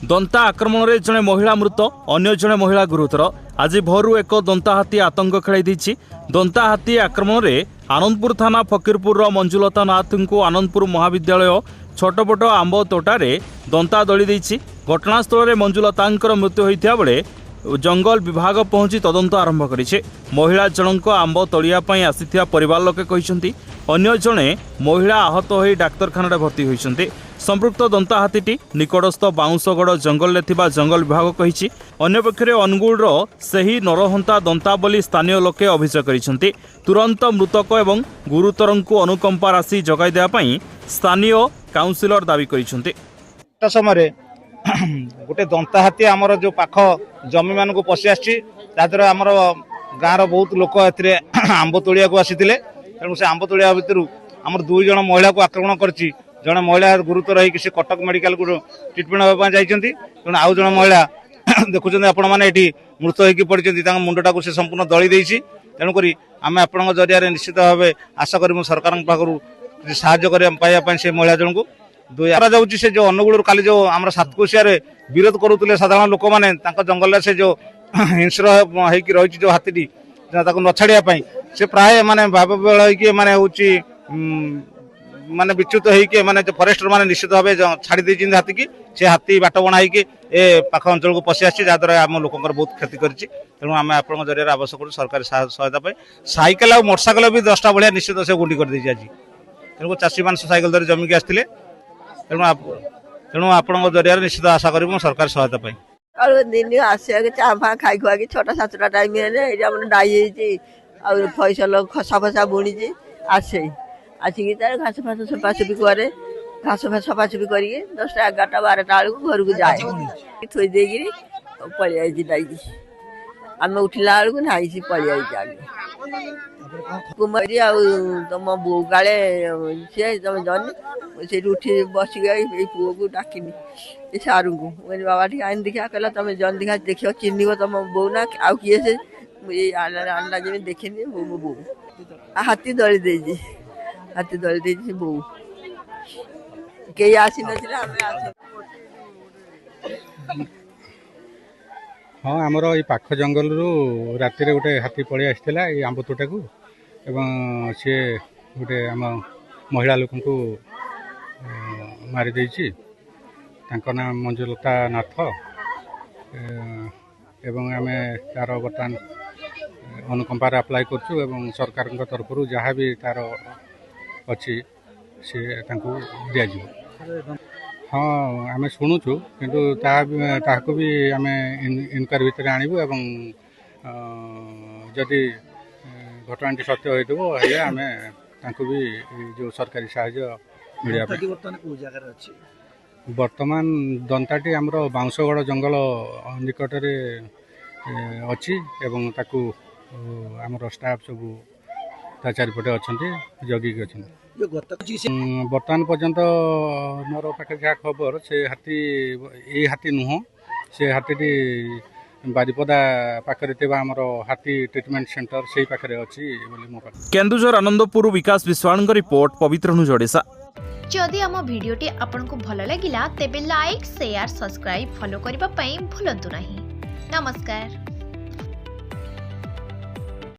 दंता आक्रमण में जड़े महिला मृत अन्य जड़े महिला गुरुतर। आज भोरु एक दंता हाथी आतंक खेलाई दंता हाथी आक्रमण में आनंदपुर थाना फकीरपुर मंजुलता नाथ को आनंदपुर महाविद्यालय छोटपट आंब तोटारे दंता दली देछि। घटनास्थल में मंजुलता मृत्यु होता बेले जंगल विभाग पहुंची तदंत आरंभ करिछे। महिला जनक आंब तलिया पई आसीथिया परिवार लोके कहिसंती। अन्य जणे महिला आहत होई डाक्तरखाना भर्ती होइसंती। संपृक्त दंता हाथीटी निकटस्थ बाउंसगड़ जंगल में थिबा जंगल विभाग कहिछि। अन्य पक्षरे अनुगुल सही नरहंता दंता बोली स्थानीय लोके अभियोग करिसंती। तुरंत मृतक एवं गुरुतरंकु अनुकंपा राशि जगाई देबा पई स्थानीय काउंसिलर दाबी करिसंती। समय गोटे दंता हाथी आमर जो पाख जमी मान को पशि आसर आमर गाँव बहुत लोक आंब तोलिया को आसी तेणु से आंब तोलिया भितर आमर 2 जन महिला को आक्रमण करछि। जड़े महिला गुरुतर होगी से कटक मेडिकल को ट्रिटमेंट होगा जाइए। तेणु आउ जन महिला देखुं आपण मैंने मृत होगी पड़ी मुंडटा को संपूर्ण दली देछि। तेणुक आम आपण जरिया निश्चित भाव आशा करूँ सरकार पाखु साहाय्य पाइबा से महिला जन को जाऊँगी। से जो अनुगुल काली जो आम सातकोशिया विरोध करुले साधारण लोक मैंने जंगल से जो हिंस्र होगी रही जो हाथी न छाड़ापी से प्राय माने भाव बेल माने माने विच्युत होइके माने जो फॉरेस्टर माने निश्चित भाव छाड़ी देछिन हाथी की से हाथी बाट बना ए पाख अंचल को पशि आछि जहाँद्वारा आम लोकंर बहुत क्षति करिछि। तेणु आम आपण जरिया आवश्यक करू सरकारी सहायता पाई साइकेल और मोटरसाइकेल भी 10टा भाया निश्चित से गुंडी कर देछि। आज तेणु चाषी मान साइकेल धरी जमी के आसते तेणु आपण जरिया निश्चित आशा करूँ सरकार सहायता पाई दिन आसे चा फा खाई खुआ 6टा 7टा टाइम डाई फैसल खसा फसा बुणी आसे आसिक तार घास फास सफासफी करे घास फास सफासफी कर 10टा 11टा 12टा बेलू घर को जाए थोई देगी पलि डाई आम उठला बेलू ना पलि आगे कुमारी तुम बो गाले सी तुम जन से उठी बस गई पुओ को डाकिनी सारू को बाबा टी आन देखा कहला तुम जन देखा देख चिन्ह तुम बो ना आउ किए से आनला जमी देखनी मो बो हाथी दली देजी हाथी दली देजी बो कई आसी ना। हाँ आमर ये पाख जंगल रु राति रे गोटे हाथी पलि आसला ये आंब तोटा को एवं सी गोटे आम महिला लोक को मारी देछि। तांको नाम मंजुलता नाथ एवं आम तार बर्तमान अनुकंपार अप्लाई करछु एवं सरकार तरफ जहाँ भी तार अच्छी से दिया। हाँ आम शुणुचु किंतु ताको भी आम इनक्वारी भितर आणबू एवं जदि घटनाटी सत्य हो आम भी जो सरकारी साहाय्य मिलिया बर्तमान दंताटी आमर बाउंसगड़ जंगल निकट अच्छी एवं ताकू आमर स्टाफ सब ता चारिपटे अच्छा जगिक अच्छा। बर्तमान पर्यंत मोर पाखे जहाँ खबर से हाथी ये हाथी नुह से हाथी बारिपदा पाखे आमर हाथी ट्रिटमेंट सेंटर से पाखे अच्छी मो पाखे। केन्दुझर आनंदपुर विकास विश्वाण रिपोर्ट पवित्र जड़ेसा। जदि आम भिडियोटी आपंक भल लगिला तेबे लाइक शेयर सब्सक्राइब फॉलो करने भूलु नहीं। नमस्कार।